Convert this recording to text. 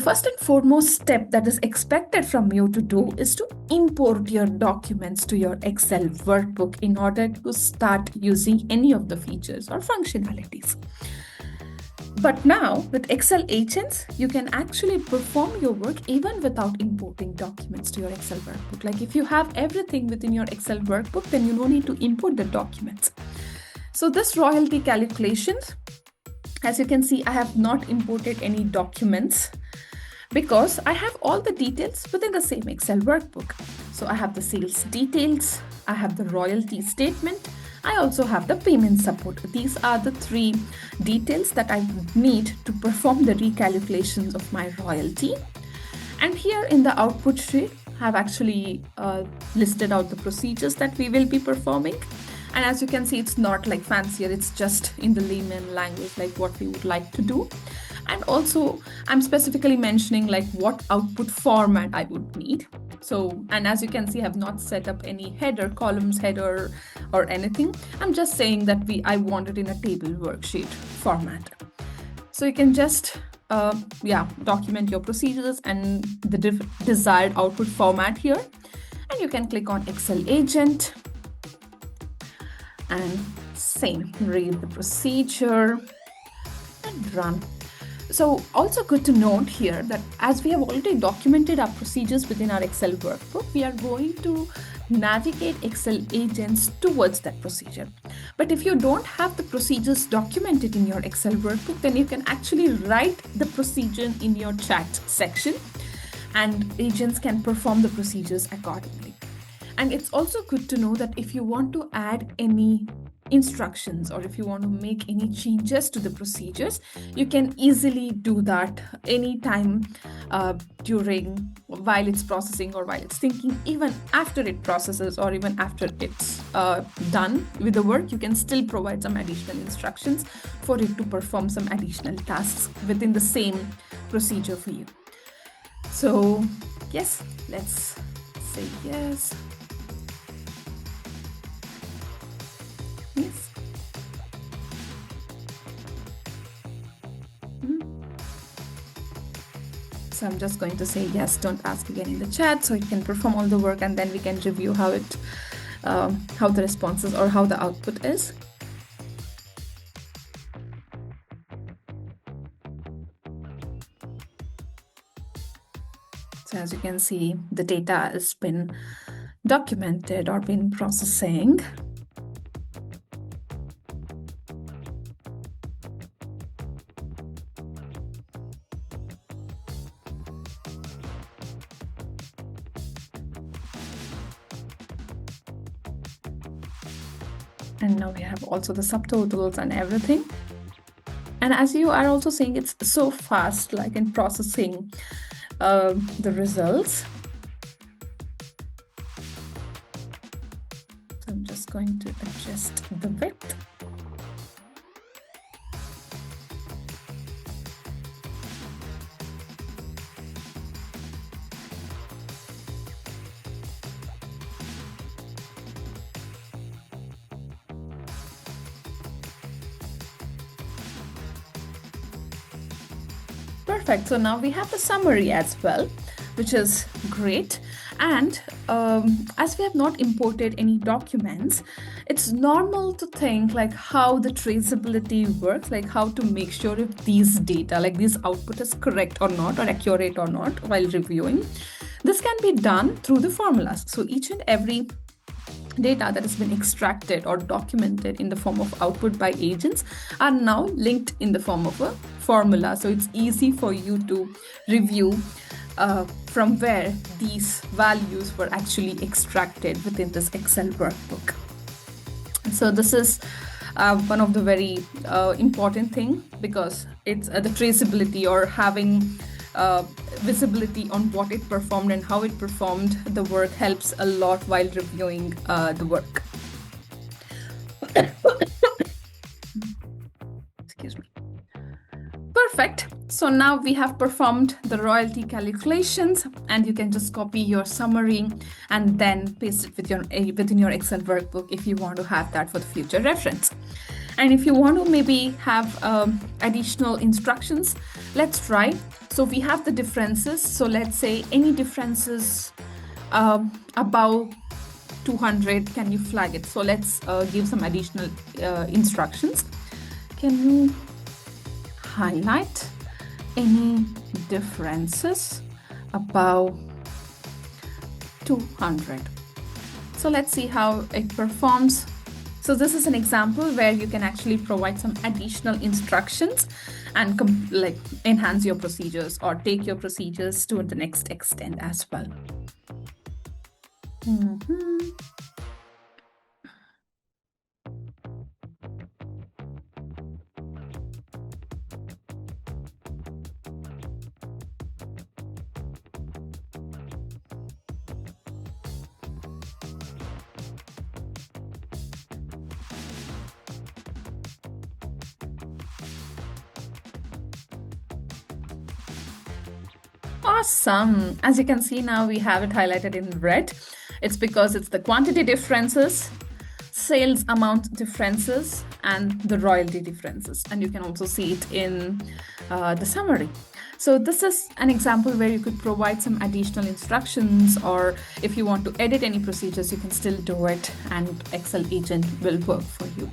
first and foremost step that is expected from you to do is to import your documents to your Excel workbook in order to start using any of the features or functionalities. But now with Excel agents, you can actually perform your work even without importing documents to your Excel workbook. Like if you have everything within your Excel workbook, then you don't need to import the documents. So this royalty calculations, as you can see, I have not imported any documents because I have all the details within the same Excel workbook. So I have the sales details, I have the royalty statement, I also have the payment support. These are the three details that I need to perform the recalculations of my royalty. And here in the output sheet, I've actually listed out the procedures that we will be performing. And as you can see, it's not like fancier, it's just in the layman language, like what we would like to do. And also I'm specifically mentioning like what output format I would need. So, and as you can see, I have not set up any header, columns, header, or anything. I'm just saying that I want it in a table worksheet format. So you can just, document your procedures and the desired output format here. And you can click on Excel agent and same, read the procedure and run. So also good to note here that as we have already documented our procedures within our Excel workbook, we are going to navigate Excel agents towards that procedure. But if you don't have the procedures documented in your Excel workbook, then you can actually write the procedure in your chat section and agents can perform the procedures accordingly. And it's also good to know that if you want to add any instructions or if you want to make any changes to the procedures, you can easily do that anytime while it's processing or while it's thinking, even after it processes or even after it's done with the work, you can still provide some additional instructions for it to perform some additional tasks within the same procedure for you. So yes, let's say yes. Yes. So I'm just going to say yes, don't ask again in the chat so it can perform all the work and then we can review how the responses or how the output is. So as you can see, the data has been documented or been processing. And now we have also the subtotals and everything. And as you are also seeing, it's so fast, like in processing the results. So I'm just going to adjust the width. Perfect. So now we have the summary as well, which is great. And as we have not imported any documents, it's normal to think like how the traceability works, like how to make sure if these data, like this output is correct or not, or accurate or not while reviewing. This can be done through the formulas. So each and every data that has been extracted or documented in the form of output by agents are now linked in the form of a formula. So it's easy for you to review from where these values were actually extracted within this Excel workbook. So this is one of the very important thing because it's the traceability or having visibility on what it performed and how it performed the work helps a lot while reviewing the work. Excuse me. Perfect. So now we have performed the royalty calculations and you can just copy your summary and then paste it within your Excel workbook if you want to have that for the future reference. And if you want to maybe have additional instructions, let's try. So we have the differences. So let's say any differences above 200, can you flag it? So let's give some additional instructions. Can you highlight any differences above 200? So let's see how it performs. So this is an example where you can actually provide some additional instructions and enhance your procedures or take your procedures to the next extent as well. Awesome. As you can see now, we have it highlighted in red. It's because it's the quantity differences, sales amount differences, and the royalty differences. And you can also see it in the summary. So this is an example where you could provide some additional instructions, or if you want to edit any procedures, you can still do it and Excel agent will work for you.